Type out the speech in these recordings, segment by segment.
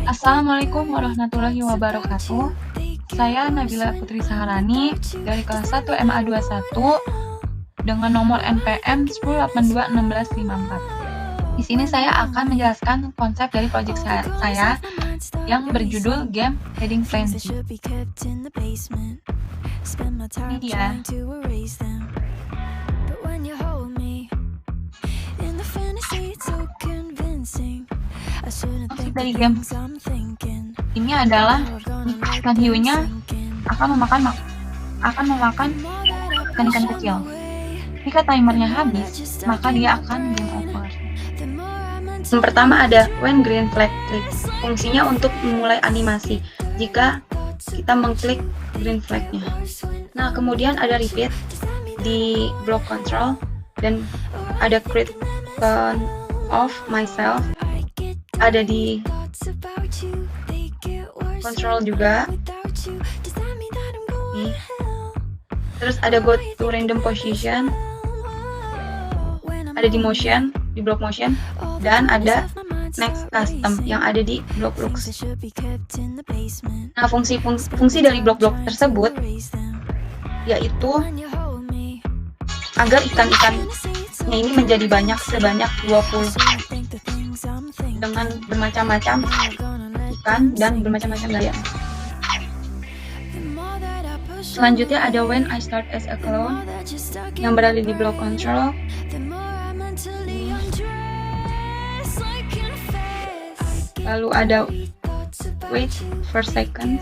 Assalamualaikum warahmatullahi wabarakatuh. Saya Nabila Putri Saharani dari kelas 1 MA 21 dengan nomor NPM 10821654. Di sini saya akan menjelaskan konsep dari proyek saya yang berjudul Game Heading Frenzy. Ini dia. Maksud dari game ini adalah ikan hiunya akan memakan ikan-ikan kecil. Jika timernya habis, maka dia akan game over. Yang pertama ada when green flag click. Fungsinya untuk memulai animasi jika kita mengklik green flagnya. Nah, kemudian ada repeat di block control dan ada create of myself, ada di control juga. Nih. Terus ada go to random position, ada di motion, di block motion, dan ada next custom yang ada di block looks. Nah, fungsi dari blok-blok tersebut yaitu agar ikan-ikannya ini menjadi banyak sebanyak 20 dengan bermacam-macam ikan dan bermacam-macam gaya. Selanjutnya ada when I start as a clone yang berada di block control. Lalu ada wait for second.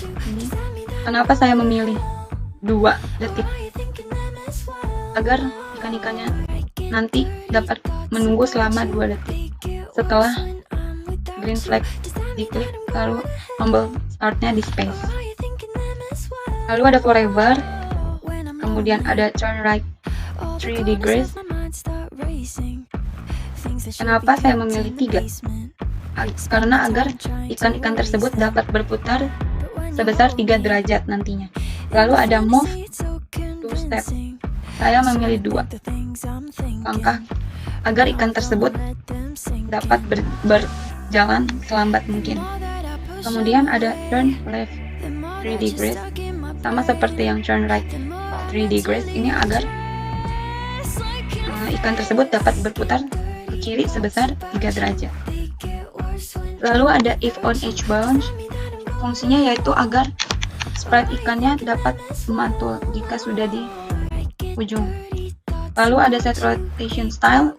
Ini. Kenapa saya memilih 2 detik? Agar ikan-ikannya nanti dapat menunggu selama 2 detik. Setelah green flag diklik, lalu tombol startnya di space. Lalu ada forever, kemudian ada turn right 3 degrees. Kenapa saya memilih 3? Karena agar ikan-ikan tersebut dapat berputar sebesar 3 derajat nantinya. Lalu ada move 2 step. Saya memilih 2 langkah agar ikan tersebut dapat berjalan selambat mungkin. Kemudian ada turn left 3 degrees, sama seperti yang turn right 3 degrees. Ini agar ikan tersebut dapat berputar ke kiri sebesar 3 derajat. Lalu ada if on edge bounce. Fungsinya yaitu agar sprite ikannya dapat memantul jika sudah di ujung. Lalu ada set rotation style,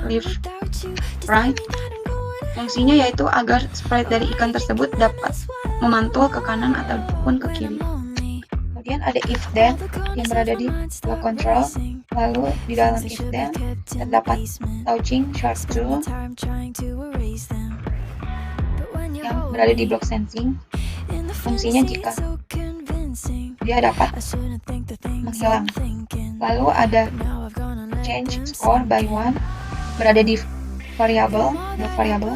left, right. Fungsinya yaitu agar sprite dari ikan tersebut dapat memantul ke kanan ataupun ke kiri. Kemudian ada if then yang berada di block control. Lalu di dalam if then terdapat touching short tool yang berada di block sensing. Fungsinya jika dia dapat menghilang. Lalu ada change score by 1 berada di variable, block variable.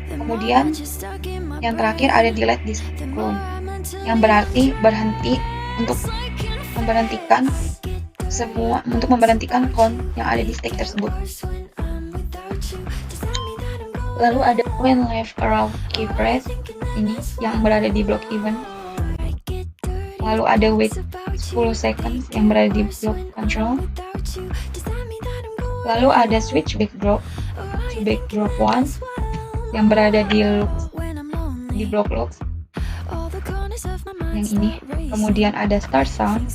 Kemudian yang terakhir ada delete this clone yang berarti berhenti untuk memberhentikan clone yang ada di stack tersebut. Lalu ada when left around key press, ini yang berada di block event. Lalu ada wait 10 seconds yang berada di block control. Lalu ada switch backdrop 1 yang berada di block looks yang ini. Kemudian ada start sound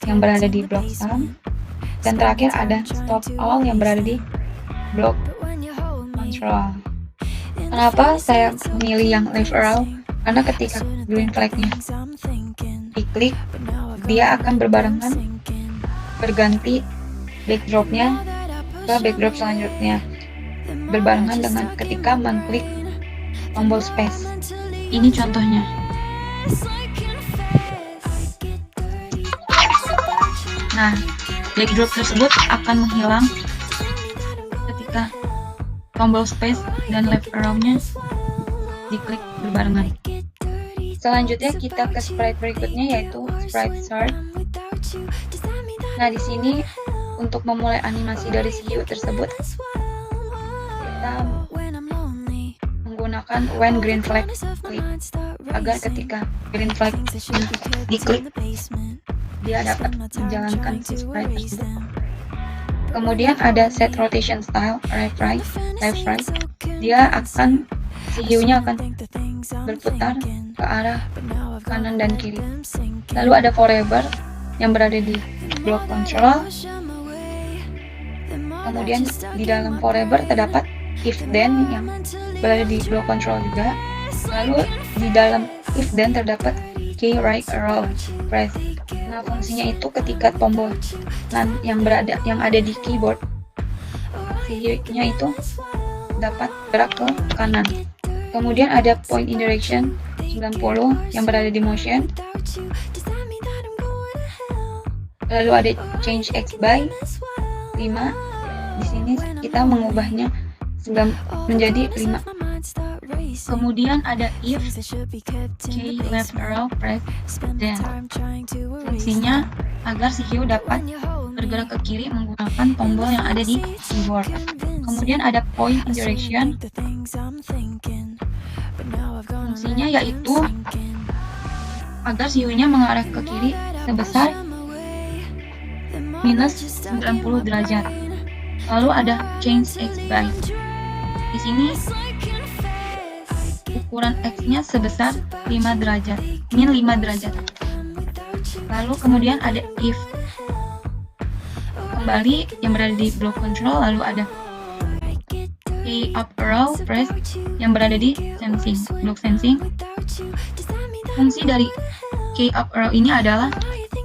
yang berada di block sound, dan terakhir ada stop all yang berada di block control. Kenapa saya memilih yang left arrow? Karena ketika green flagnya diklik, dia akan berganti backdropnya ke backdrop selanjutnya, berbarengan dengan ketika mengklik tombol space. Ini contohnya. Nah, backdrop tersebut akan menghilang ketika tombol space dan left arrow-nya diklik berbarengan. Selanjutnya kita ke sprite berikutnya, yaitu sprite start. Nah, di sini untuk memulai animasi dari si hiu tersebut, kita menggunakan when green flag click agar ketika green flag diklik dia dapat menjalankan si sprite tersebut. Kemudian ada set rotation style left right. Dia akan si hiunya akan berputar ke arah kanan dan kiri. Lalu ada forever yang berada di block control. Kemudian di dalam forever terdapat if then yang berada di block control juga. Lalu di dalam if then terdapat key right arrow press. Nah, fungsinya itu ketika tombol yang ada di keyboard, hiunya itu dapat gerak ke kanan. Kemudian ada point in direction 90 yang berada di motion. Lalu ada change X by 5. Di sini kita mengubahnya menjadi 5. Kemudian ada if key left arrow press then. Fungsinya agar si hiu dapat bergerak ke kiri menggunakan tombol yang ada di keyboard. Kemudian ada point in direction. Fungsinya yaitu agar si hiunya mengarah ke kiri sebesar minus 90 derajat. Lalu ada change X by. Di sini ukuran X-nya sebesar 5 derajat, min 5 derajat. Lalu kemudian ada if kembali yang berada di block control. Lalu ada key up arrow press yang berada di sensing, block sensing. Fungsi dari key up arrow ini adalah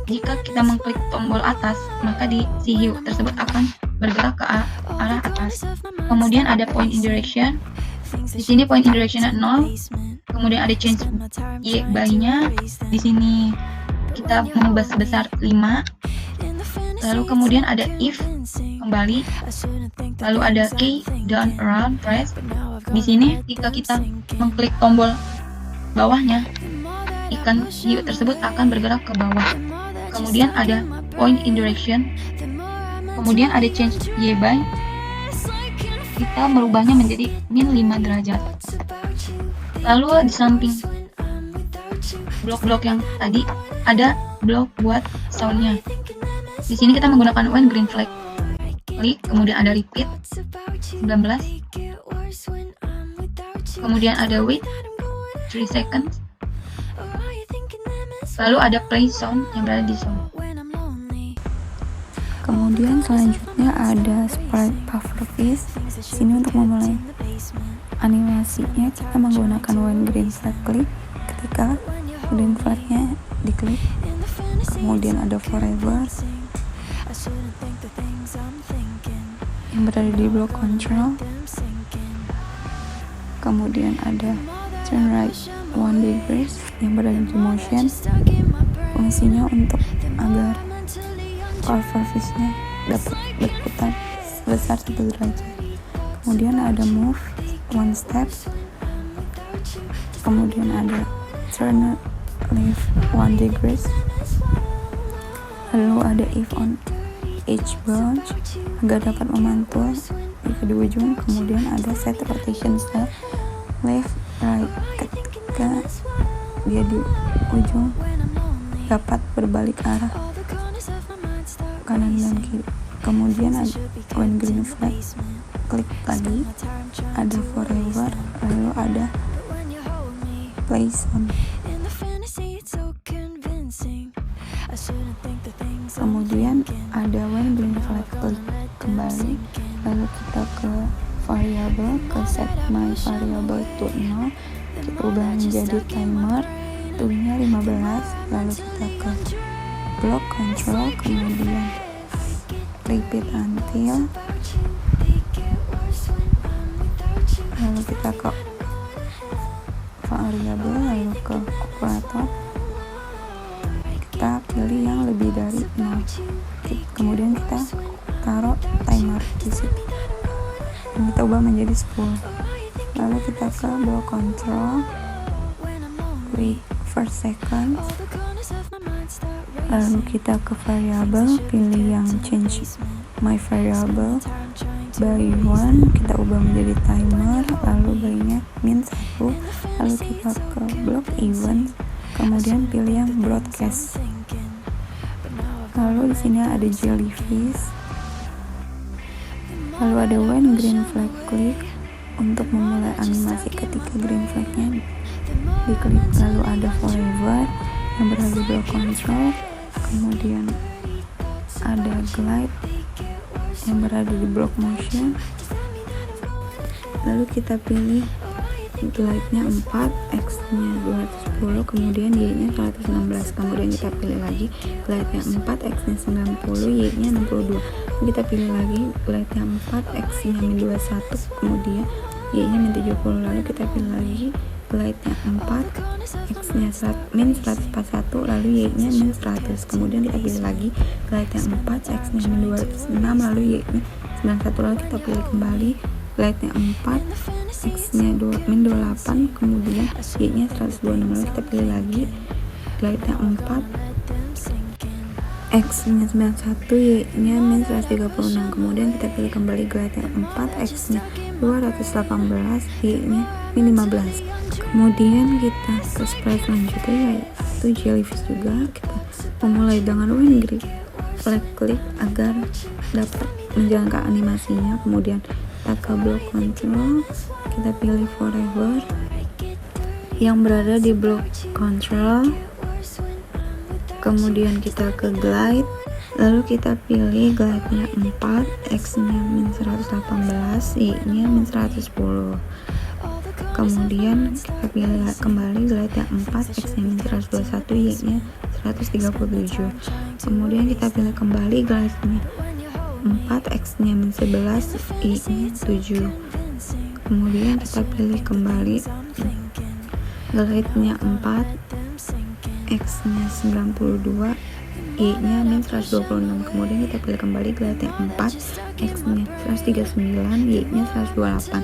jika kita mengklik tombol atas, maka si hiu tersebut akan bergerak ke arah atas. Kemudian ada point in direction. Di sini point in direction-nya 0. Kemudian ada change Y by-nya. Di sini kita mengubah sebesar 5. Lalu kemudian ada if kembali. Lalu ada key down around press. Di sini jika kita mengklik tombol bawahnya, ikan hiu tersebut akan bergerak ke bawah. Kemudian ada point in direction. Kemudian ada change Y by. Kita merubahnya menjadi min 5 derajat. Lalu di samping blok-blok yang tadi ada blok buat soundnya. Di sini kita menggunakan when green flag click, kemudian ada repeat 19. Kemudian ada wait 3 seconds. Lalu ada play sound yang berada di sound. Kemudian selanjutnya ada sprite pufferfish. Sini untuk memulai animasinya kita menggunakan when green flag click. Ketika green flagnya diklik, kemudian ada forever yang berada di block control. Kemudian ada turn right 1 degrees yang berada di motion. Fungsinya untuk agar pufferfish-nya dapat berputar sebesar 1 derajat. Kemudian ada move 1 step. Kemudian ada turn left 1 degrees. Lalu ada if on edge bounce agar dapat memantul di kedua ujung. Kemudian ada set rotation style left right ketika dia di ujung dapat berbalik arah kanan dan kiri. Kemudian ada when green flag klik lagi, ada forever, lalu ada play sound. Kemudian ada when green flag klik kembali, lalu kita ke variable, ke set my variable to 0, kita ubah menjadi timer, itunya 15, lalu kita ke block control, kemudian repeat until, lalu kita ke variable, lalu ke operator, kita pilih yang lebih dari 0, kemudian kita taruh timer di situ dan kita ubah menjadi 10. Lalu kita ke block control, wait first second, lalu kita ke variable, pilih yang change my variable by 1, kita ubah menjadi timer, lalu by-nya min 1. lalu kita ke block event, kemudian pilih yang broadcast. Lalu di sini ada jellyfish, lalu ada when green flag klik untuk memulai animasi ketika green flagnya diklik. Lalu ada forever yang berada di block control, kemudian ada glide yang berada di block motion. Lalu kita pilih glide-nya 4, X-nya 210, kemudian Y-nya 116. Kemudian kita pilih lagi glide-nya 4, X-nya 90, Y-nya 62. Kita pilih lagi glide-nya 4, X-nya min 21, kemudian Y-nya min 70. Lalu kita pilih lagi glide-nya 4, X-nya min 141, lalu Y-nya min 100. Kemudian kita pilih lagi glide-nya 4, X-nya min 206, lalu Y-nya 91. Lalu kita pilih kembali glide-nya 4, X-nya min 28, kemudian Y-nya 126. Lalu kita pilih lagi glide-nya 4, X-nya 91, Y-nya min 136. Kemudian kita pilih kembali glide-nya 4, X-nya 218, Y-nya min 15. Kemudian kita ke sprite selanjutnya, yaitu jellyfish juga. Kita memulai dengan when green flag klik agar dapat menjalankan animasinya. Kemudian kita ke block control, kita pilih forever yang berada di block control, kemudian kita ke glide, lalu kita pilih glide-nya 4, X-nya min 118, Y-nya min 110. Kemudian kita pilih kembali glide-nya 4, X-nya min 121, Y-nya 137. Kemudian kita pilih kembali glide-nya 4, X-nya min 11, Y-nya 7. Kemudian kita pilih kembali glide-nya 4, X-nya 92, Y-nya min 126. Kemudian kita pilih kembali glide-nya 4, X-nya 139, Y-nya 128.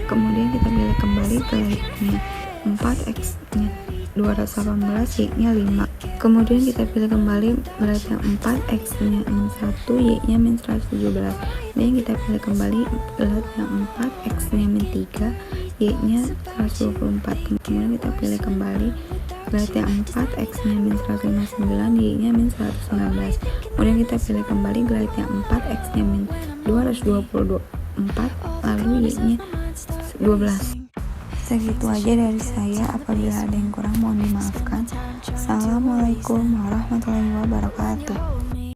Kemudian kita pilih kembali glide-nya 4, X-nya 218, Y-nya 5. Kemudian kita pilih kembali glide-nya 4, X-nya min 1, Y-nya min 117. Dan kita pilih kembali glide-nya 4, X-nya min 3, Y-nya 124. Kemudian kita pilih kembali glide-nya 4, X-nya min 159, Y-nya min 119. Kemudian kita pilih kembali glide-nya 4, X-nya min 224, lalu Y-nya 12. Segitu aja dari saya. Apabila ada yang kurang mohon dimaafkan. Assalamualaikum warahmatullahi wabarakatuh.